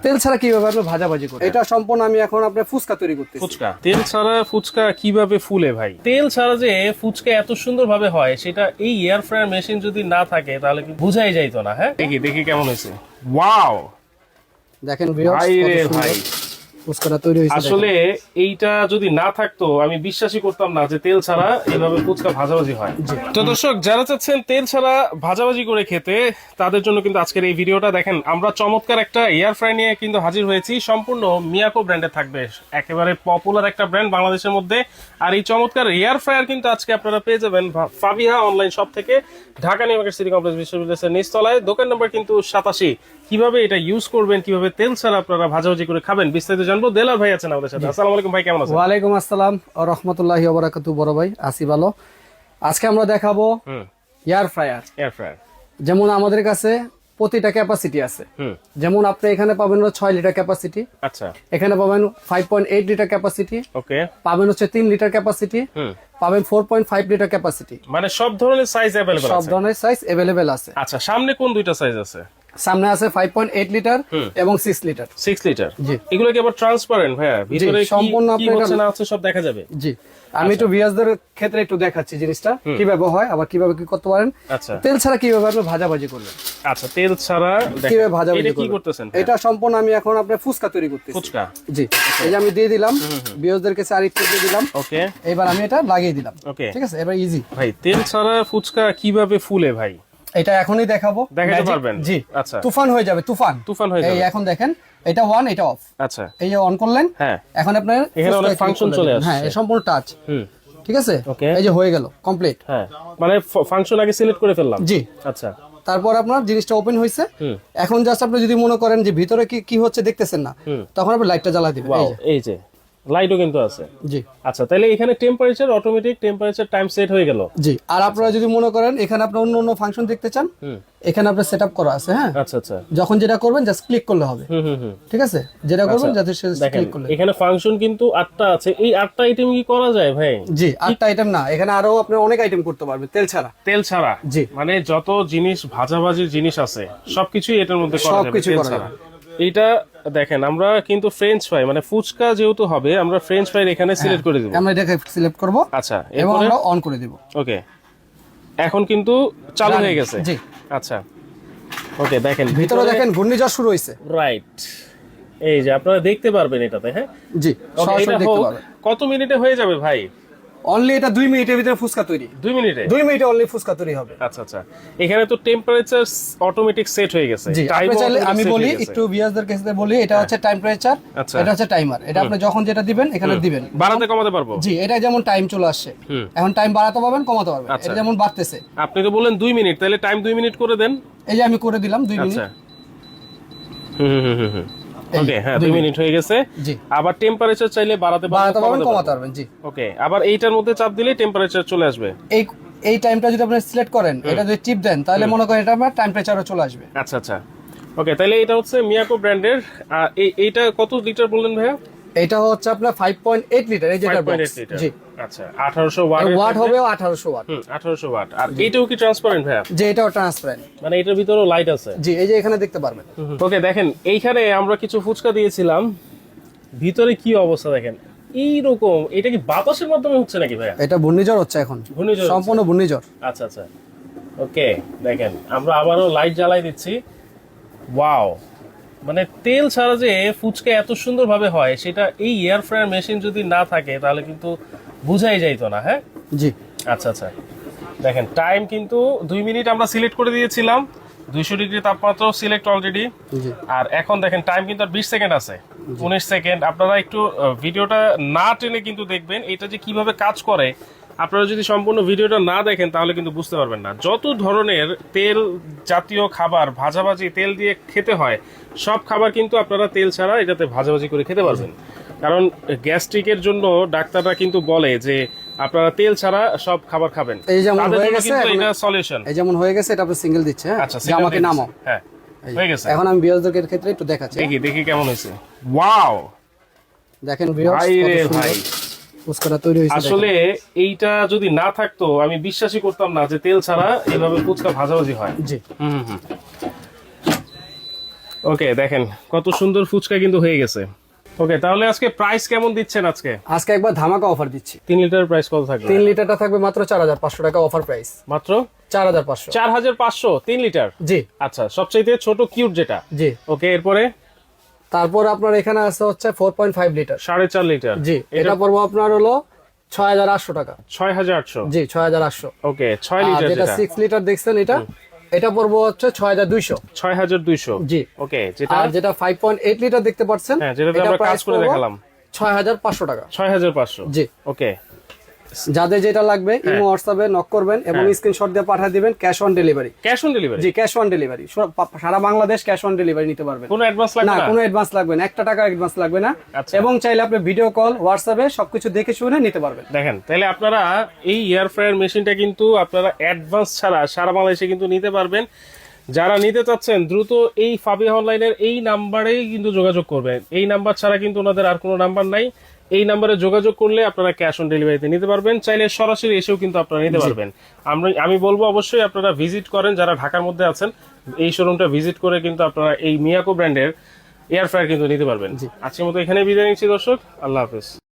তেল ছাড়া কিভাবে আপনি ভাজাভাজি করেন? এটা সম্পূর্ণ আমি এখন আপনার ফুচকা তৈরি করতেছি। ফুচকা তেল ছাড়া ফুচকা কিভাবে ফুলে ভাই? তেল ছাড়া যে ফুচকা এত সুন্দর ভাবে হয় সেটা এই এয়ার ফ্রায়ার মেশিন যদি না থাকে তাহলে কি বুঝাই যাইতো না। হ্যাঁ, দেখি দেখি কেমন হয়েছে। ওয়াও, দেখেন ভিউয়ার্স, ভাই কত রে সুন্দর ভাই, ফুচকাটা তৈরি হয়েছে। আসলে এইটা যদি না থাকতো আমি বিশ্বাসই করতাম না যে তেল ছাড়া এইভাবে ফুচকা ভাজাভাজি হয়। তো দর্শক, যারা চাচ্ছেন তেল ছাড়া ভাজাভাজি করে খেতে তাদের জন্য কিন্তু আজকের এই ভিডিওটা দেখেন। আমরা চমৎকার একটা এয়ার ফ্রায়ার নিয়ে কিন্তু হাজির হয়েছি, সম্পূর্ণ মিয়াকো ব্র্যান্ডে থাকবে, একেবারে পপুলার একটা ব্র্যান্ড বাংলাদেশের মধ্যে। আর এই চমৎকার এয়ার ফ্রায়ার কিন্তু আজকে আপনারা পেয়ে যাবেন ফাবিহা অনলাইন শপ থেকে, Dhaka new market city complex বিশ্ববিদ্যালয়ের নিচতলায়। দোকান নম্বর কিন্তু 87। কিভাবে এটা ইউজ করবেন, কিভাবে তেল ছাড়া আপনারা ভাজাভাজি করে খাবেন বিস্তারিত জানবো। দেলার ভাই আছেন আমাদের সাথে। আসসালামু আলাইকুম ভাই, কেমন আছেন? ওয়ালাইকুম আসসালাম ওয়া রাহমাতুল্লাহি ওয়া বারাকাতুহু। বড় ভাই আসি ভালো। আজকে আমরা দেখাবো এয়ার ফ্রায়ার। এয়ার ফ্রায়ার যেমন আমাদের কাছে প্রতিটা ক্যাপাসিটি আছে। যেমন আপনি এখানে পাবেন 6 লিটার ক্যাপাসিটি, আচ্ছা, এখানে পাবেন 5.8 লিটার ক্যাপাসিটি, ওকে, পাবেন হচ্ছে 3 লিটার ক্যাপাসিটি, পাবেন 4.5 লিটার ক্যাপাসিটি। মানে সব ধরনের সাইজ अवेलेबल আছে, সব ধরনের সাইজ अवेलेबल আছে। আচ্ছা, সামনে কোন দুইটা সাইজ আছে? সামনে আছে 5.8 লিটার এবং 6 লিটার। 6 লিটার। জি, এগুলো কি আবার ট্রান্সপারেন্ট ভাইয়া? ভিতরে কি সম্পূর্ণ কি আপনার হচ্ছে না হচ্ছে সব দেখা যাবে? জি, আমি একটু ভিউয়ারদের ক্ষেত্রে একটু দেখাচ্ছি জিনিসটা কিভাবে হয়, আবার কিভাবে কি করতে পারেন। আচ্ছা, তেল ছাড়া কিভাবে আপনি ভাজাভাজি করবেন। আচ্ছা, তেল ছাড়া কিভাবে ভাজাভাজি এটা কি করবেন? করতেছেন? এটা সম্পূর্ণ আমি এখন আপনার ফুচকা তৈরি করতেছি। ফুচকা, জি, এই যে আমি দিয়ে দিলাম ভিউয়ারদের কাছে, আরেকটু দিয়ে দিলাম। ওকে, এবার আমি এটা লাগিয়ে দিলাম। ওকে, ঠিক আছে, এবার ইজি। ভাই তেল ছাড়া ফুচকা কিভাবে ফুলে ভাই? এটা এখনই দেখাবো, দেখাতে পারবেন? জি, আচ্ছা, তুফান হয়ে যাবে, তুফান তুফান হয়ে এই যাবে। এখন দেখেন, এটা অন, এটা অফ। আচ্ছা, এই যে অন করলেন, হ্যাঁ, এখন আপনার এখানে অনেক ফুচকা ফাংশন click চলে করলেন। আসছে। হ্যাঁ, এই সম্পূর্ণ টাচ। ঠিক আছে, ওকে, এই যে হয়ে গেল কমপ্লিট। হ্যাঁ, মানে ফাংশন আগে সিলেক্ট করে ফেললাম। জি, আচ্ছা, তারপর আপনার জিনিসটা ওপেন হয়েছে। এখন জাস্ট আপনি যদি মনে করেন যে ভিতরে কি কি হচ্ছে দেখতেছেন না, তখন আপনি লাইটটা জ্বালা দিবেন। এই যে, এই যে লাইটও কিন্তু আছে। জি, আচ্ছা, তাহলে এখানে temperature, automatic temperature time set হয়ে গেল। জি। আর আপনারা যদি মনে করেন এখানে আপনি অন্য অন্য ফাংশন দেখতে চান, এখানে আপনার সেটআপ করা আছে। হ্যাঁ, আচ্ছা, আচ্ছা, যখন যেটা করবেন জাস্ট ক্লিক করলে হবে। ঠিক আছে, যেটা করবেন যাতে সে দেখেন ক্লিক করলে। এখানে ফাংশন কিন্তু 8টা আছে। এই 8টা আইটেম কি করা যায় ভাই? জি, 8টা আইটেম না, এখানে আরো আপনি অনেক আইটেম করতে পারবেন তেল ছাড়া। তেল ছাড়া? জি, মানে যত জিনিস ভাজাভাজির জিনিস আছে সবকিছুই এটার মধ্যে করা যাবে সবকিছু তেল করা ছাড়া। এইটা দেখেন, আমরা কিন্তু ফ্রেঞ্চ ফ্রাই মানে ফুচকা যেহেতু হবে, আমরা ফ্রেঞ্চ ফ্রাই এখানে সিলেক্ট করে দিব। আমরা এটাকে সিলেক্ট করব। আচ্ছা, এবং এরপরে আমরা অন করে দেব। ওকে, এখন কিন্তু চালু হয়ে গেছে। জি, আচ্ছা, ওকে, দেখেন ভিতরে দেখেন ঘূর্ণিঝড় শুরু হয়েছে। রাইট, এই যে আপনারা দেখতে পারবেন এটাতে। হ্যাঁ, জি, Okay, সরাসরি এটা দেখতে হোক। পাবেন। কত মিনিটে হয়ে যাবে ভাই? অনলি এটা 2 মিনিটের ভিতরে ফুচকা তৈরি। 2 মিনিটে? 2 মিনিটে অনলি ফুচকা তৈরি হবে। আচ্ছা, আচ্ছা, এখানে তো টেম্পারেচার অটোমেটিক সেট হয়ে গেছে। জি, আপনি চাইলে আমি বলি একটু ভিউয়ারদের কাছে বলি, এটা হচ্ছে টেম্পারেচার, আচ্ছা, এটা হচ্ছে টাইমার। এটা আপনি যখন যেটা দিবেন এখানে দিবেন, বাড়াতে কমাতে পারবো। জি, এটা যেমন টাইম চলে আসছে, এখন টাইম বাড়াতে পারবেন, কমাতে পারবেন। এটা যেমন বাড়তেছে। আপনি তো বললেন 2 মিনিট, তাহলে টাইম 2 মিনিট করে দেন। এই যে আমি করে দিলাম 2 মিনিট। আচ্ছা, ওকে, হ্যাঁ, 2 মিনিট হয়ে গেছে। জি, আবার টেম্পারেচার চাইলে বাড়াতে পারবেন, কমাতে পারবেন। জি, ওকে, আবার এইটার মধ্যে চাপ দিলে টেম্পারেচার চলে আসবে। এই টাইমটা যদি আপনি সিলেক্ট করেন, এটা যদি টিপ দেন, তাহলে মনে করেন এটা আপনার টেম্পারেচারও চলে আসবে। আচ্ছা, আচ্ছা, ওকে, তাহলে এটা হচ্ছে মিয়াকো ব্র্যান্ডের। এইটা কত লিটার বললেন ভাইয়া? এটা হচ্ছে আপনার 5.8 লিটার, এই যেটা বক্স। জি, আচ্ছা, 1800 ওয়াট ওয়াট হবে 1800 ওয়াট। 1800 ওয়াট। আর এইটাও কি ট্রান্সপারেন্ট ভাইয়া? যে এটাও ট্রান্সপারেন্ট। মানে এটার ভিতরেও লাইট আছে? জি, এই যে এখানে দেখতে পারবেন। ওকে, দেখেন এইখানে আমরা কিছু ফুচকা দিয়েছিলাম, ভিতরে কি অবস্থা দেখেন এইরকম। এটা কি বাতাসের মাধ্যমে হচ্ছে নাকি ভাইয়া? এটা ঘূর্ণিঝড় হচ্ছে এখন, ঘূর্ণিঝড়, সম্পূর্ণ ঘূর্ণিঝড়। আচ্ছা, আচ্ছা, ওকে, দেখেন আমরা আবারও লাইট জ্বালাই দিচ্ছি। ওয়াও, মানে তেল ছাড়া যে ফুচকা এত সুন্দর ভাবে হয় সেটা এই এয়ার ফ্রায়ার মেশিন যদি না থাকে তাহলে কিন্তু বুঝাই যাইতো না। হ্যাঁ, জি, আচ্ছা, আচ্ছা, দেখেন টাইম কিন্তু 2 মিনিট আমরা সিলেক্ট করে দিয়েছিলাম, 200 ডিগ্রি তাপমাত্রা সিলেক্ট অলরেডি। আর এখন দেখেন টাইম কিন্তু আর 20 সেকেন্ড আছে, 19 সেকেন্ড। আপনারা একটু ভিডিওটা না টেনে কিন্তু দেখবেন এটা যে কিভাবে কাজ করে। আপনারা যদি সম্পূর্ণ ভিডিওটা না দেখেন তাহলে কিন্তু বুঝতে পারবেন না। যত ধরনের তেল জাতীয় খাবার ভাজাভাজি তেল দিয়ে খেতে হয়, সব খাবার কিন্তু আপনারা তেল ছাড়া এটাতে ভাজাভাজি করে খেতে পারবেন। কারণ গ্যাস্ট্রিকের জন্য ডাক্তাররা কিন্তু বলে যে আপনারা তেল ছাড়া সব খাবার খাবেন। এই যেমন হয়ে গেছে, এটা সলিউশন। এই যেমন হয়ে গেছে, এটা আপনি সিঙ্গেল দিচ্ছে। হ্যাঁ, আচ্ছা, যে আমাকে নামাও। হ্যাঁ, হয়ে গেছে। এখন আমি ভিউয়ারদের ক্ষেত্রে একটু দেখাচ্ছি। দেখি দেখি কেমন হয়েছে। ওয়াও, দেখেন ভিউয়ার্স, ভাই রে ভাই, ফুচকাটা তৈরি হয়েছে। আসলে এইটা যদি না থাকতো আমি বিশ্বাসই করতাম না যে তেল ছাড়া এইভাবে ফুচকা ভাজাভাজি হয়। জি, ওকে, দেখেন কত সুন্দর ফুচকা কিন্তু হয়ে গেছে। ওকে, তাহলে আজকে প্রাইস কেমন দিচ্ছেন? আজকে একবার ধামাকা অফার দিচ্ছি। 3 লিটার প্রাইস কত থাকবে? 3 লিটারটা থাকবে মাত্র 4500 টাকা অফার প্রাইস। মাত্র 4500। 4500 3 লিটার। জি আচ্ছা, সবচেয়ে ছোট কিউট যেটা। জি। ওকে, এরপরে তারপর আপনার এখানে আছে হচ্ছে 4.5 লিটার। 4.5 লিটার। জি, এটা পড়বো আপনার হলো 6800 টাকা। 6800। জি 6800। ওকে, 6 লিটার যেটা যেটা 6 লিটার দেখছেন এটা পড়বো হচ্ছে 6200। 6200। জি। ওকে, যেটা আর যেটা 5.8 লিটার দেখতে পাচ্ছেন, হ্যাঁ, যেটা আমরা কাজ করে দেখালাম 6500 টাকা। 6500। জি। ওকে, যাদের যেটা লাগবে ইমো হোয়াটসঅ্যাপে নক করবেন এবং স্ক্রিনশট দিয়ে পাঠিয়ে দিবেন। Cash on delivery. Cash on delivery? জি, ক্যাশ অন ডেলিভারি। সারা বাংলাদেশ ক্যাশ অন ডেলিভারি নিতে পারবেন। কোনো অ্যাডভান্স লাগবে না, না? কোনো অ্যাডভান্স লাগবে না, 1 টাকা অ্যাডভান্স লাগবে না। আচ্ছা। এবং চাইলে আপনি ভিডিও কল হোয়াটসঅ্যাপে সবকিছু দেখে শুনে নিতে পারবেন। দেখেন, তাহলে আপনারা এই এয়ার ফ্রায়ার মেশিনটা কিন্তু আপনারা অ্যাডভান্স ছাড়া সারা বাংলাদেশে কিন্তু নিতে পারবেন। যারা নিতে চাচ্ছেন দ্রুত এই ফাবিয়া অনলাইনের এই নাম্বারেই কিন্তু যোগাযোগ করবেন। এই নাম্বার ছাড়া কিন্তু ওনাদের আর কোনো নাম্বার নাই। এই নাম্বারে যোগাযোগ করলে আপনারা ক্যাশ অন ডেলিভারিতে নিতে পারবেন। চাইলে সরাসরি এসেও কিন্তু আপনারা নিতে পারবেন। আমি বলবো অবশ্যই আপনারা ভিজিট করেন, যারা ঢাকার মধ্যে আছেন এই শোরুমটা ভিজিট করে কিন্তু আপনারা এই মিয়াকো ব্র্যান্ডের এয়ার ফ্রায়ার কিন্তু নিতে পারবেন। আজকের মতো এখানে বিদায় নিচ্ছি দর্শক, আল্লাহ হাফেজ।